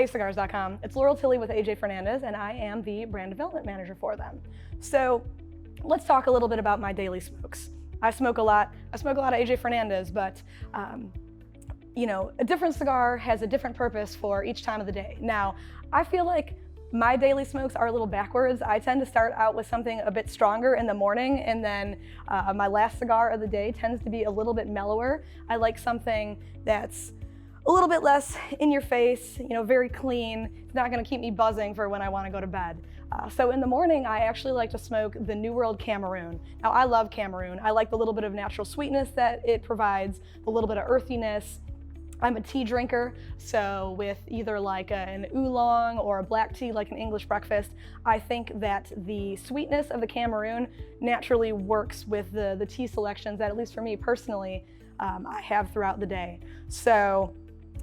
cigars.com. It's Laurel Tilley with AJ Fernandez, and I am the brand development manager for them. So let's talk a little bit about my daily smokes. I smoke a lot of AJ Fernandez, but a different cigar has a different purpose for each time of the day. Now, I feel like my daily smokes are a little backwards. I tend to start out with something a bit stronger in the morning, and then my last cigar of the day tends to be a little bit mellower. I like something that's a little bit less in your face, very clean. It's not gonna keep me buzzing for when I wanna go to bed. So in the morning, I actually like to smoke the New World Cameroon. Now, I love Cameroon. I like the little bit of natural sweetness that it provides, the little bit of earthiness. I'm a tea drinker, so with either like an oolong or a black tea like an English breakfast, I think that the sweetness of the Cameroon naturally works with the tea selections that, at least for me personally, I have throughout the day. So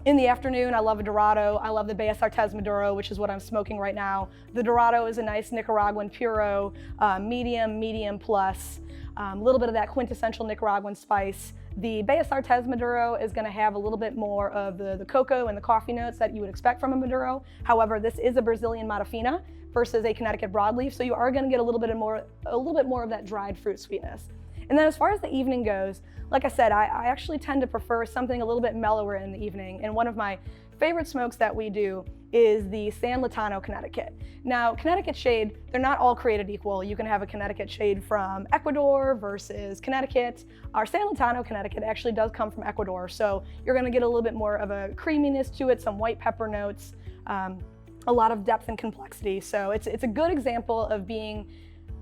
in the afternoon, I love a Dorado. I love the Bellas Artes Maduro, which is what I'm smoking right now. The Dorado is a nice Nicaraguan Puro, medium plus, a little bit of that quintessential Nicaraguan spice. The Bellas Artes Maduro is going to have a little bit more of the cocoa and the coffee notes that you would expect from a Maduro. However, this is a Brazilian Matafina versus a Connecticut broadleaf, so you are going to get a little bit more of that dried fruit sweetness. And then as far as the evening goes, like I said, I actually tend to prefer something a little bit mellower in the evening. And one of my favorite smokes that we do is the San Latano Connecticut. Now, Connecticut shade, they're not all created equal. You can have a Connecticut shade from Ecuador versus Connecticut. Our San Latano Connecticut actually does come from Ecuador, so you're gonna get a little bit more of a creaminess to it, some white pepper notes, a lot of depth and complexity. So it's a good example of being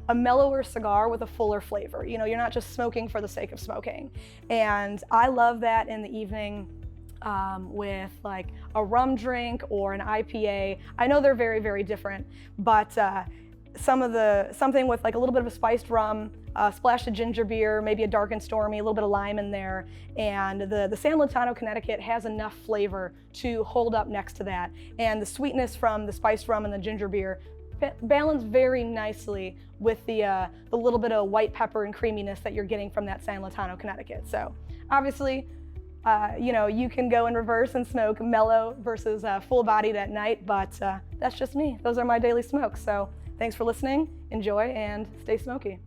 a mellower cigar with a fuller flavor. You're not just smoking for the sake of smoking. And I love that in the evening with like a rum drink or an IPA. I know they're very, very different, but something with like a little bit of a spiced rum, a splash of ginger beer, maybe a dark and stormy, a little bit of lime in there. And the San Latano Connecticut has enough flavor to hold up next to that. And the sweetness from the spiced rum and the ginger beer balance very nicely with the little bit of white pepper and creaminess that you're getting from that San Latano Connecticut. So obviously, you can go in reverse and smoke mellow versus full-bodied at night, but that's just me. Those are my daily smokes. So thanks for listening, enjoy, and stay smoky.